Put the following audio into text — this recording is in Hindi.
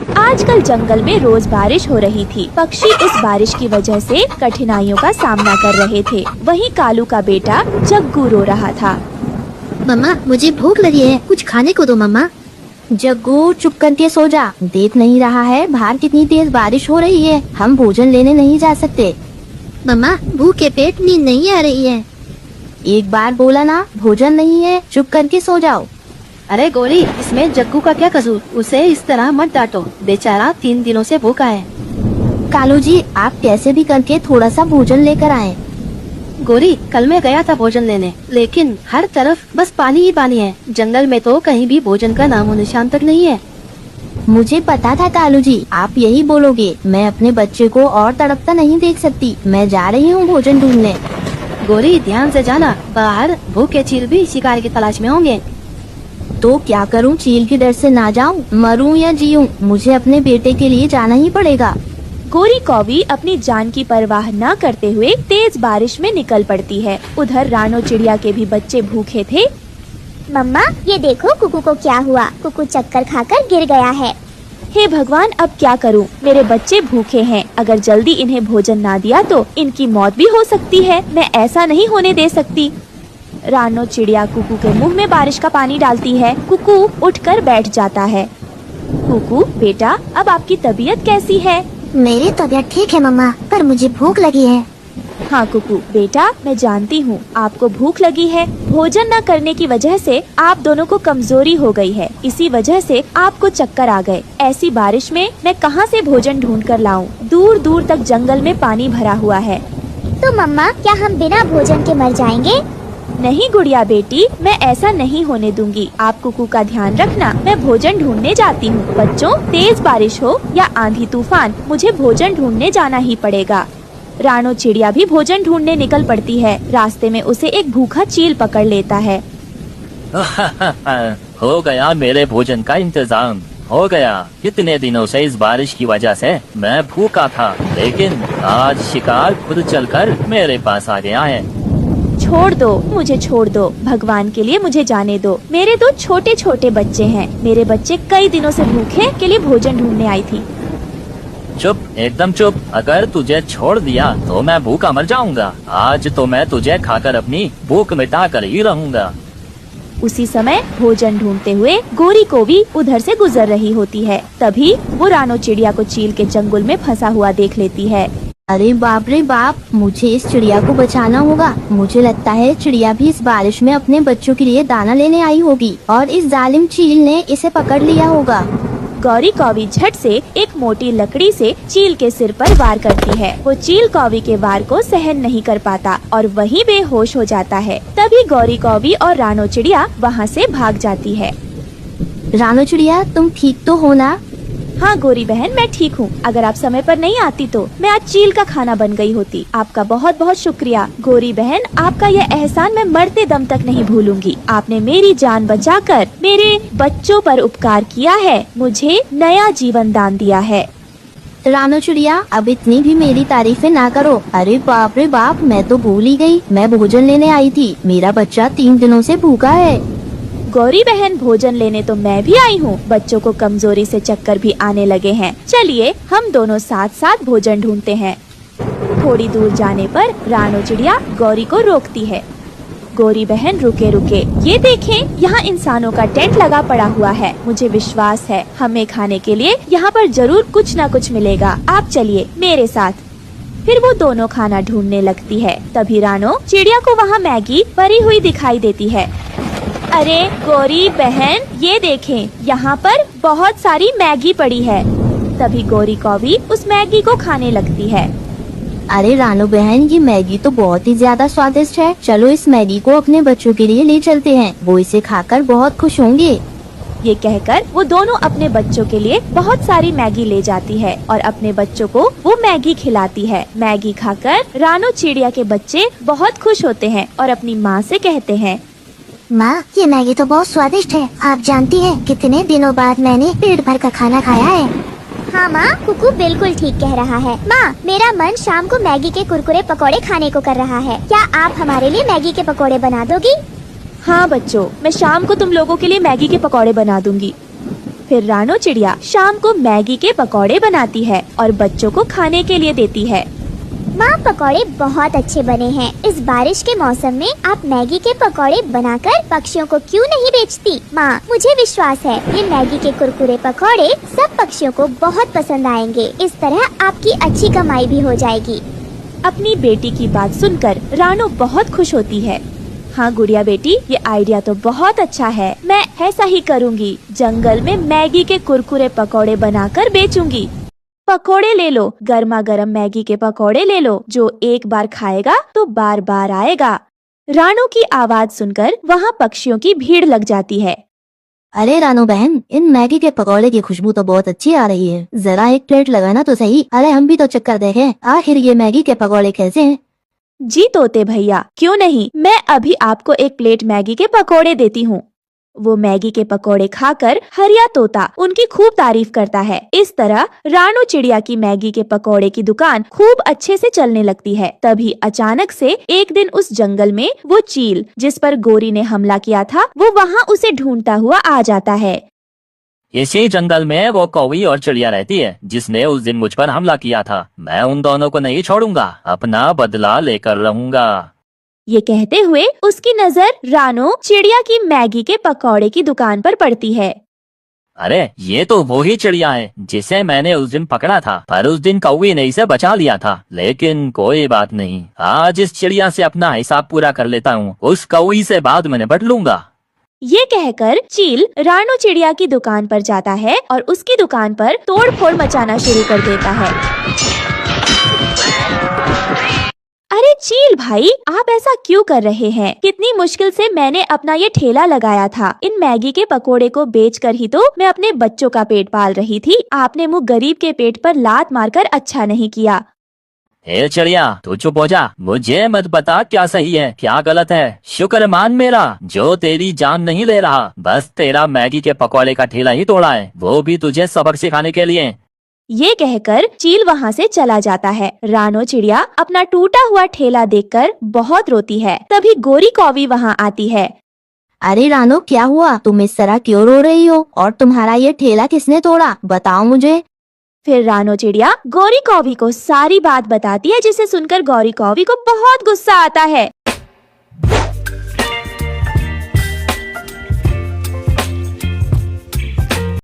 आजकल जंगल में रोज बारिश हो रही थी। पक्षी इस बारिश की वजह से कठिनाइयों का सामना कर रहे थे। वहीं कालू का बेटा जग्गू रो रहा था। मम्मा, मुझे भूख लगी है, कुछ खाने को दो मम्मा। जग्गू, चुप करके सो जा। देख नहीं रहा है बाहर कितनी तेज बारिश हो रही है। हम भोजन लेने नहीं जा सकते। मम्मा, भूखे पेट नींद नहीं आ रही है। एक बार बोला ना, भोजन नहीं है, चुप करके सो जाओ। अरे गोरी, इसमें जग्गू का क्या कसूर? उसे इस तरह मत डांटो, बेचारा 3 दिनों से भूखा है। कालू जी, आप कैसे भी करके थोड़ा सा भोजन लेकर आए। गोरी, कल मैं गया था भोजन लेने, लेकिन हर तरफ बस पानी ही पानी है। जंगल में तो कहीं भी भोजन का नामो निशान तक नहीं है। मुझे पता था कालू जी, आप यही बोलोगे। मैं अपने बच्चे को और तड़पता नहीं देख सकती। मैं जा रही हूँ भोजन ढूंढने। गोरी, ध्यान से जाना, बाहर भूखे चील भी शिकार की तलाश में होंगे। तो क्या करूं? चील के डर से ना जाऊं? मरूं या जीऊं, मुझे अपने बेटे के लिए जाना ही पड़ेगा। गोरी कौवी अपनी जान की परवाह न करते हुए तेज बारिश में निकल पड़ती है। उधर रानो चिड़िया के भी बच्चे भूखे थे। मम्मा, ये देखो कुकू को क्या हुआ। कुकू चक्कर खाकर गिर गया है। हे भगवान, अब क्या करूं? मेरे बच्चे भूखे हैं। अगर जल्दी इन्हें भोजन ना दिया तो इनकी मौत भी हो सकती है। मैं ऐसा नहीं होने दे सकती। रानो चिड़िया कुकू के मुंह में बारिश का पानी डालती है। कुकू उठकर बैठ जाता है। कुकू बेटा, अब आपकी तबीयत कैसी है? मेरी तबीयत ठीक है मम्मा, पर मुझे भूख लगी है। हाँ कुकू बेटा, मैं जानती हूँ आपको भूख लगी है। भोजन न करने की वजह से आप दोनों को कमजोरी हो गई है। इसी वजह से आपको चक्कर आ गए। ऐसी बारिश में मैं कहाँ से भोजन ढूंढ कर लाऊं? दूर दूर तक जंगल में पानी भरा हुआ है। तो मम्मा, क्या हम बिना भोजन के मर जाएंगे? नहीं गुड़िया बेटी, मैं ऐसा नहीं होने दूंगी। आप कुकू का ध्यान रखना। मैं भोजन ढूंढने जाती हूँ। बच्चों, तेज बारिश हो या आंधी तूफान, मुझे भोजन ढूंढने जाना ही पड़ेगा। रानो चिड़िया भी भोजन ढूंढने निकल पड़ती है। रास्ते में उसे एक भूखा चील पकड़ लेता है। हो गया मेरे भोजन का इंतजाम, हो गया। कितने दिनों से इस बारिश की वजह से मैं भूखा था, लेकिन आज शिकार खुद चलकर मेरे पास आ गया है। छोड़ दो, मुझे छोड़ दो। भगवान के लिए मुझे जाने दो। मेरे 2 छोटे छोटे बच्चे हैं। मेरे बच्चे कई दिनों से भूखे के लिए भोजन ढूंढने आई थी। चुप, एकदम चुप। अगर तुझे छोड़ दिया तो मैं भूखा मर जाऊंगा। आज तो मैं तुझे खाकर अपनी भूख मिटा कर ही रहूंगा। उसी समय भोजन ढूंढते हुए गोरी को भी उधर से गुजर रही होती है। तभी वो रानो चिड़िया को चील के चंगुल में फंसा हुआ देख लेती है। अरे बाप रे बाप, मुझे इस चिड़िया को बचाना होगा। मुझे लगता है चिड़िया भी इस बारिश में अपने बच्चों के लिए दाना लेने आई होगी और इस जालिम चील ने इसे पकड़ लिया होगा। गौरी कौवी झट से एक मोटी लकड़ी से चील के सिर पर वार करती है। वो चील कौवी के वार को सहन नहीं कर पाता और वहीं बेहोश हो जाता है। तभी गौरी कौवी और रानो चिड़िया वहाँ से भाग जाती है। रानो चिड़िया, तुम ठीक तो हो ना? हाँ गोरी बहन, मैं ठीक हूँ। अगर आप समय पर नहीं आती तो मैं आज चील का खाना बन गई होती। आपका बहुत बहुत शुक्रिया गोरी बहन। आपका यह एहसान मैं मरते दम तक नहीं भूलूंगी। आपने मेरी जान बचाकर मेरे बच्चों पर उपकार किया है, मुझे नया जीवन दान दिया है। रानो चिड़िया, अब इतनी भी मेरी तारीफें ना करो। अरे बाप रे बाप, मैं तो भूल ही गई। मैं भोजन लेने आई थी। मेरा बच्चा 3 दिनों से भूखा है। गौरी बहन, भोजन लेने तो मैं भी आई हूँ। बच्चों को कमजोरी से चक्कर भी आने लगे हैं। चलिए हम दोनों साथ साथ भोजन ढूंढते हैं। थोड़ी दूर जाने पर रानो चिड़िया गौरी को रोकती है। गौरी बहन, रुके रुके, ये देखें, यहाँ इंसानों का टेंट लगा पड़ा हुआ है। मुझे विश्वास है हमें खाने के लिए यहाँ पर जरूर कुछ न कुछ मिलेगा। आप चलिए मेरे साथ। फिर वो दोनों खाना ढूंढने लगती है। तभी रानो चिड़िया को वहाँ मैगी परी हुई दिखाई देती है। अरे गौरी बहन, ये देखें, यहाँ पर बहुत सारी मैगी पड़ी है। तभी गौरी कौवी उस मैगी को खाने लगती है। अरे रानो बहन, ये मैगी तो बहुत ही ज्यादा स्वादिष्ट है। चलो इस मैगी को अपने बच्चों के लिए ले चलते हैं। वो इसे खाकर बहुत खुश होंगे। ये कहकर वो दोनों अपने बच्चों के लिए बहुत सारी मैगी ले जाती है और अपने बच्चों को वो मैगी खिलाती है। मैगी खाकर रानो चिड़िया के बच्चे बहुत खुश होते हैं और अपनी माँ से कहते हैं, माँ, ये मैगी तो बहुत स्वादिष्ट है। आप जानती हैं कितने दिनों बाद मैंने पेट भर कर खाना खाया है। हाँ माँ, कुकू बिल्कुल ठीक कह रहा है। माँ, मेरा मन शाम को मैगी के कुरकुरे पकोड़े खाने को कर रहा है। क्या आप हमारे लिए मैगी के पकोड़े बना दोगी? हाँ बच्चों, मैं शाम को तुम लोगों के लिए मैगी के पकौड़े बना दूंगी। फिर रानो चिड़िया शाम को मैगी के पकौड़े बनाती है और बच्चों को खाने के लिए देती है। माँ, पकौड़े बहुत अच्छे बने हैं। इस बारिश के मौसम में आप मैगी के पकौड़े बनाकर पक्षियों को क्यों नहीं बेचती? माँ, मुझे विश्वास है ये मैगी के कुरकुरे पकौड़े सब पक्षियों को बहुत पसंद आएंगे। इस तरह आपकी अच्छी कमाई भी हो जाएगी। अपनी बेटी की बात सुनकर रानो बहुत खुश होती है। हाँ गुड़िया बेटी, ये आइडिया तो बहुत अच्छा है। मैं ऐसा ही करूँगी। जंगल में मैगी के कुरकुरे पकौड़े बनाकर बेचूंगी। पकौड़े ले लो, गर्मा गर्म मैगी के पकौड़े ले लो। जो एक बार खाएगा तो बार बार आएगा। रानो की आवाज सुनकर वहाँ पक्षियों की भीड़ लग जाती है। अरे रानो बहन, इन मैगी के पकौड़े की खुशबू तो बहुत अच्छी आ रही है। जरा एक प्लेट लगाना तो सही। अरे हम भी तो चक्कर देखें, आखिर ये मैगी के पकौड़े कैसे हैं? जी तोते भैया, क्यों नहीं, मैं अभी आपको एक प्लेट मैगी के पकौड़े देती हूँ। वो मैगी के पकौड़े खाकर हरिया तोता उनकी खूब तारीफ करता है। इस तरह रानो चिड़िया की मैगी के पकौड़े की दुकान खूब अच्छे से चलने लगती है। तभी अचानक से एक दिन उस जंगल में वो चील जिस पर गोरी ने हमला किया था, वो वहाँ उसे ढूंढता हुआ आ जाता है। इसी जंगल में वो कौवी और चिड़िया रहती है जिसने उस दिन मुझ पर हमला किया था। मैं उन दोनों को नहीं छोड़ूंगा, अपना बदला लेकर रहूंगा। ये कहते हुए उसकी नजर रानो चिड़िया की मैगी के पकौड़े की दुकान पर पड़ती है। अरे ये तो वो ही चिड़िया है जिसे मैंने उस दिन पकड़ा था, पर उस दिन कौवी ने इसे बचा लिया था। लेकिन कोई बात नहीं, आज इस चिड़िया से अपना हिसाब पूरा कर लेता हूँ। उस कौवी से बाद में निपट लूंगा। ये कहकर चील रानो चिड़िया की दुकान पर जाता है और उसकी दुकान पर तोड़-फोड़ मचाना शुरू कर देता है। अरे चील भाई, आप ऐसा क्यों कर रहे हैं? कितनी मुश्किल से मैंने अपना ये ठेला लगाया था। इन मैगी के पकोड़े को बेचकर ही तो मैं अपने बच्चों का पेट पाल रही थी। आपने मुँह गरीब के पेट पर लात मारकर अच्छा नहीं किया। हे चिड़िया, तू चुप हो जा। मुझे मत बता क्या सही है क्या गलत है। शुक्र मान मेरा जो तेरी जान नहीं ले रहा। बस तेरा मैगी के पकौड़े का ठेला ही तोड़ा है, वो भी तुझे सबक सिखाने के लिए। ये कहकर चील वहाँ से चला जाता है। रानो चिड़िया अपना टूटा हुआ ठेला देखकर बहुत रोती है। तभी गोरी कौवी वहाँ आती है। अरे रानो, क्या हुआ? तुम इस तरह क्यों रो रही हो? और तुम्हारा ये ठेला किसने तोड़ा? बताओ मुझे। फिर रानो चिड़िया गोरी कौवी को सारी बात बताती है, जिसे सुनकर गौरी कौवी को बहुत गुस्सा आता है।